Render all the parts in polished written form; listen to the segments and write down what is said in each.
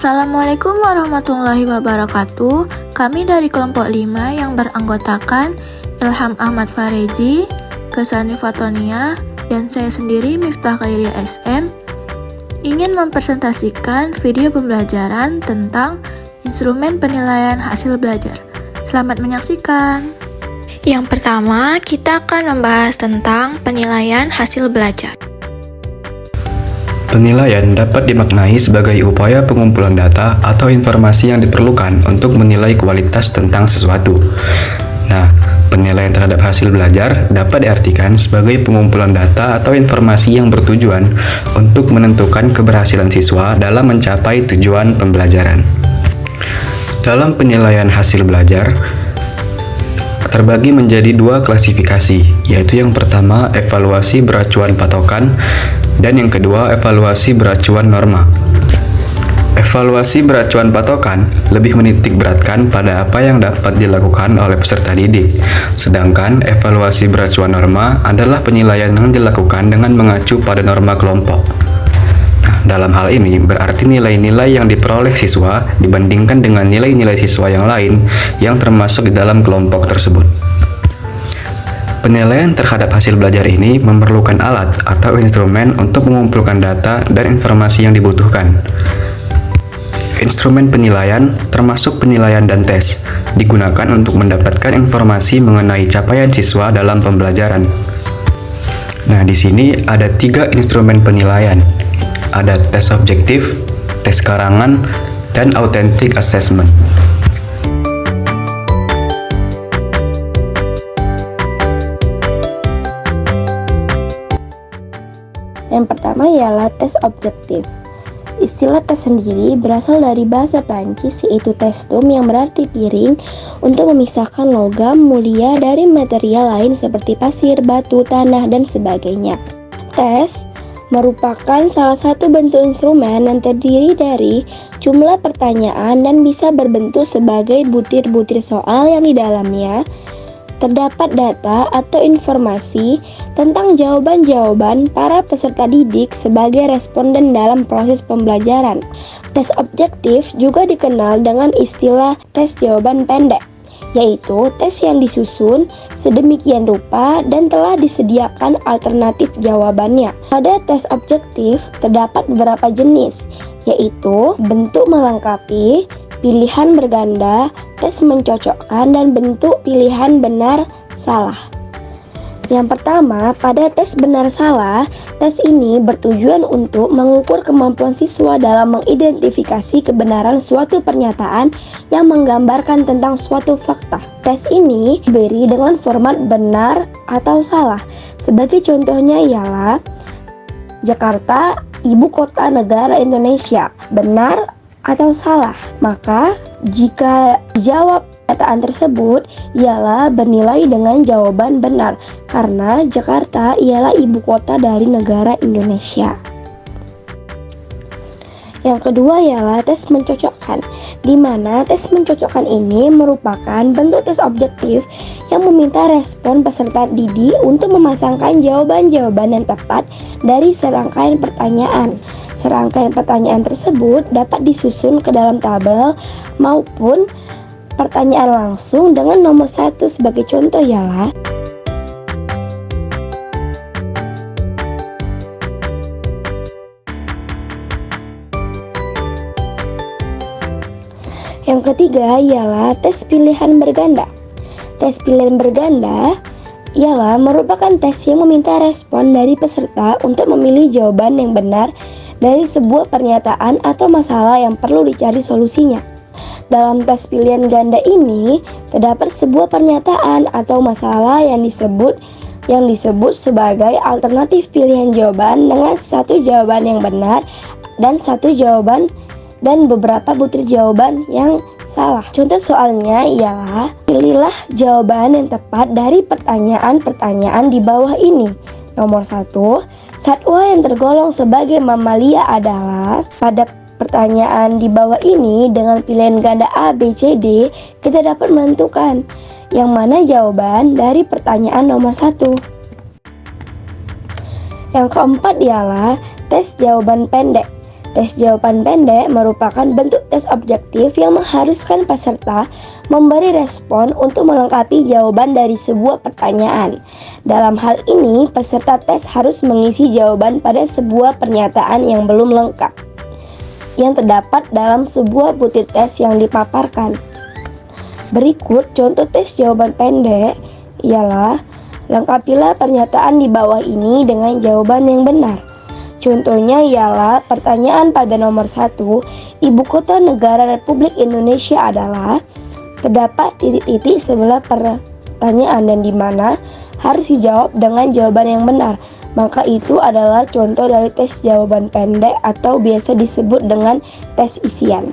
Assalamualaikum warahmatullahi wabarakatuh. Kami dari kelompok 5 yang beranggotakan Ilham Ahmad Fareji, Kesani Fatonia, dan saya sendiri Miftah Khairia SM ingin mempresentasikan video pembelajaran tentang instrumen penilaian hasil belajar. Selamat menyaksikan. Yang pertama, kita akan membahas tentang penilaian hasil belajar. Penilaian dapat dimaknai sebagai upaya pengumpulan data atau informasi yang diperlukan untuk menilai kualitas tentang sesuatu. Nah, penilaian terhadap hasil belajar dapat diartikan sebagai pengumpulan data atau informasi yang bertujuan untuk menentukan keberhasilan siswa dalam mencapai tujuan pembelajaran. Dalam penilaian hasil belajar, terbagi menjadi dua klasifikasi, yaitu yang pertama evaluasi beracuan patokan dan yang kedua evaluasi beracuan norma. Evaluasi beracuan patokan lebih menitik beratkan pada apa yang dapat dilakukan oleh peserta didik, sedangkan evaluasi beracuan norma adalah penilaian yang dilakukan dengan mengacu pada norma kelompok. Dalam hal ini, berarti nilai-nilai yang diperoleh siswa dibandingkan dengan nilai-nilai siswa yang lain yang termasuk di dalam kelompok tersebut. Penilaian terhadap hasil belajar ini memerlukan alat atau instrumen untuk mengumpulkan data dan informasi yang dibutuhkan. Instrumen penilaian, termasuk penilaian dan tes, digunakan untuk mendapatkan informasi mengenai capaian siswa dalam pembelajaran. Nah, di sini ada 3 instrumen penilaian. Ada tes objektif, tes karangan, dan authentic assessment. Yang pertama ialah tes objektif. Istilah tes sendiri berasal dari bahasa Prancis, yaitu testum, yang berarti piring, untuk memisahkan logam mulia dari material lain seperti pasir, batu, tanah, dan sebagainya. Tes merupakan salah satu bentuk instrumen yang terdiri dari jumlah pertanyaan dan bisa berbentuk sebagai butir-butir soal yang di dalamnya terdapat data atau informasi tentang jawaban-jawaban para peserta didik sebagai responden dalam proses pembelajaran. Tes objektif juga dikenal dengan istilah tes jawaban pendek, yaitu tes yang disusun sedemikian rupa dan telah disediakan alternatif jawabannya. Pada tes objektif terdapat beberapa jenis, yaitu bentuk melengkapi, pilihan berganda, tes mencocokkan, dan bentuk pilihan benar salah. Yang pertama, pada tes benar salah, tes ini bertujuan untuk mengukur kemampuan siswa dalam mengidentifikasi kebenaran suatu pernyataan yang menggambarkan tentang suatu fakta. Tes ini diberi dengan format benar atau salah. Sebagai contohnya ialah Jakarta, ibu kota negara Indonesia, benar atau salah. Maka jika dijawab perkataan tersebut ialah bernilai dengan jawaban benar, karena Jakarta ialah ibu kota dari negara Indonesia. Yang kedua ialah tes mencocokkan, di mana tes mencocokkan ini merupakan bentuk tes objektif yang meminta respon peserta didik untuk memasangkan jawaban-jawaban yang tepat dari serangkaian pertanyaan. Serangkaian pertanyaan tersebut dapat disusun ke dalam tabel maupun pertanyaan langsung dengan nomor 1 sebagai contoh ialah yang ketiga ialah tes pilihan berganda. Tes pilihan berganda ialah merupakan tes yang meminta respon dari peserta untuk memilih jawaban yang benar dari sebuah pernyataan atau masalah yang perlu dicari solusinya. Dalam tes pilihan ganda ini terdapat sebuah pernyataan atau masalah yang disebut sebagai alternatif pilihan jawaban dengan satu jawaban yang benar dan satu jawaban dan beberapa butir jawaban yang salah. Contoh soalnya ialah pilihlah jawaban yang tepat dari pertanyaan-pertanyaan di bawah ini. Nomor 1, satwa yang tergolong sebagai mamalia adalah. Pada pertanyaan di bawah ini dengan pilihan ganda A, B, C, D, kita dapat menentukan yang mana jawaban dari pertanyaan nomor 1. Yang keempat ialah tes jawaban pendek. Tes jawaban pendek merupakan bentuk tes objektif yang mengharuskan peserta memberi respon untuk melengkapi jawaban dari sebuah pertanyaan. Dalam hal ini, peserta tes harus mengisi jawaban pada sebuah pernyataan yang belum lengkap yang terdapat dalam sebuah butir tes yang dipaparkan. Berikut contoh tes jawaban pendek ialah lengkapilah pernyataan di bawah ini dengan jawaban yang benar. Contohnya ialah pertanyaan pada nomor 1, ibu kota negara Republik Indonesia adalah, terdapat titik-titik sebelah pertanyaan dan di mana harus dijawab dengan jawaban yang benar. Maka itu adalah contoh dari tes jawaban pendek atau biasa disebut dengan tes isian.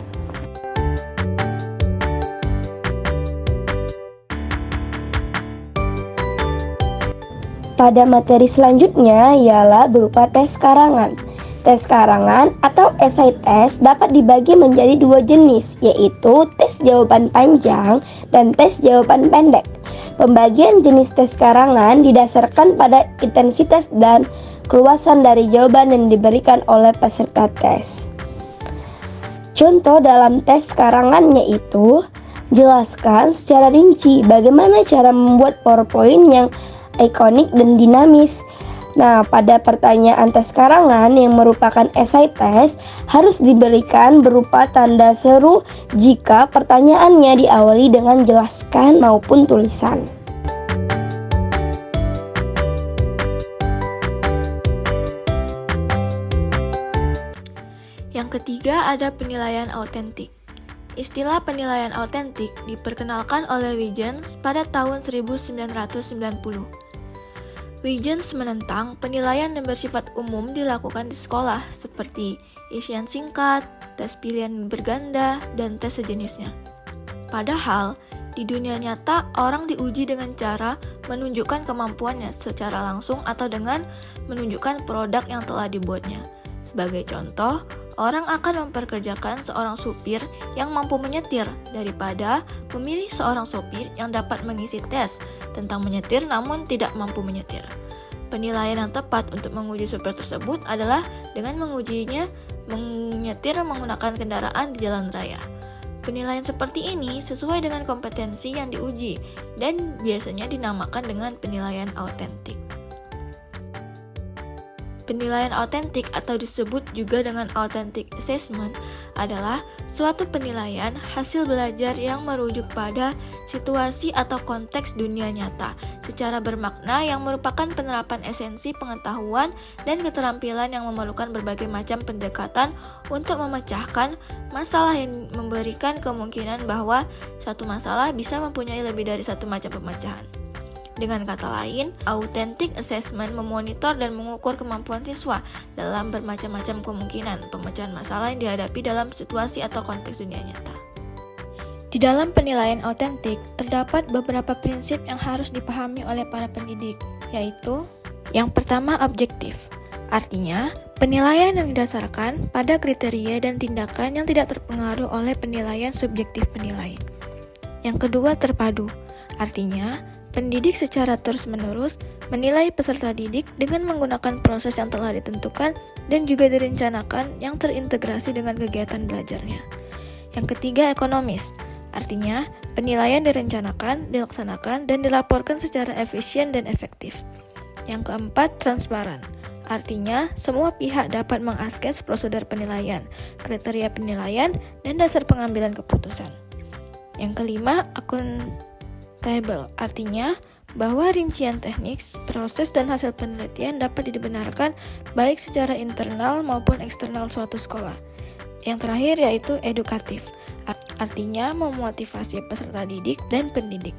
Pada materi selanjutnya ialah berupa tes karangan. Tes karangan atau essay test dapat dibagi menjadi dua jenis, yaitu tes jawaban panjang dan tes jawaban pendek. Pembagian jenis tes karangan didasarkan pada intensitas dan keluasan dari jawaban yang diberikan oleh peserta tes. Contoh dalam tes karangan yaitu, jelaskan secara rinci bagaimana cara membuat PowerPoint yang ikonik dan dinamis. Nah, pada pertanyaan tes karangan yang merupakan essay test harus diberikan berupa tanda seru jika pertanyaannya diawali dengan jelaskan maupun tulisan. Yang ketiga ada penilaian autentik. Istilah penilaian autentik diperkenalkan oleh Huygens pada tahun 1990. Huygens menentang penilaian yang bersifat umum dilakukan di sekolah seperti isian singkat, tes pilihan berganda, dan tes sejenisnya. Padahal, di dunia nyata orang diuji dengan cara menunjukkan kemampuannya secara langsung atau dengan menunjukkan produk yang telah dibuatnya. Sebagai contoh, orang akan memperkerjakan seorang supir yang mampu menyetir daripada memilih seorang sopir yang dapat mengisi tes tentang menyetir namun tidak mampu menyetir. Penilaian yang tepat untuk menguji supir tersebut adalah dengan mengujinya menyetir menggunakan kendaraan di jalan raya. Penilaian seperti ini sesuai dengan kompetensi yang diuji dan biasanya dinamakan dengan penilaian autentik. Penilaian autentik atau disebut juga dengan authentic assessment adalah suatu penilaian hasil belajar yang merujuk pada situasi atau konteks dunia nyata secara bermakna yang merupakan penerapan esensi pengetahuan dan keterampilan yang memerlukan berbagai macam pendekatan untuk memecahkan masalah yang memberikan kemungkinan bahwa satu masalah bisa mempunyai lebih dari satu macam pemecahan. Dengan kata lain, authentic assessment memonitor dan mengukur kemampuan siswa dalam bermacam-macam kemungkinan pemecahan masalah yang dihadapi dalam situasi atau konteks dunia nyata. Di dalam penilaian autentik, terdapat beberapa prinsip yang harus dipahami oleh para pendidik, yaitu yang pertama objektif. Artinya, penilaian yang didasarkan pada kriteria dan tindakan yang tidak terpengaruh oleh penilaian subjektif penilai. Yang kedua terpadu. Artinya, pendidik secara terus-menerus menilai peserta didik dengan menggunakan proses yang telah ditentukan dan juga direncanakan yang terintegrasi dengan kegiatan belajarnya. Yang ketiga, ekonomis. Artinya, penilaian direncanakan, dilaksanakan, dan dilaporkan secara efisien dan efektif. Yang keempat, transparan. Artinya, semua pihak dapat mengakses prosedur penilaian, kriteria penilaian, dan dasar pengambilan keputusan. Yang kelima, akuntabel, artinya bahwa rincian teknis, proses, dan hasil penelitian dapat dibenarkan baik secara internal maupun eksternal suatu sekolah. Yang terakhir yaitu edukatif, artinya memotivasi peserta didik dan pendidik.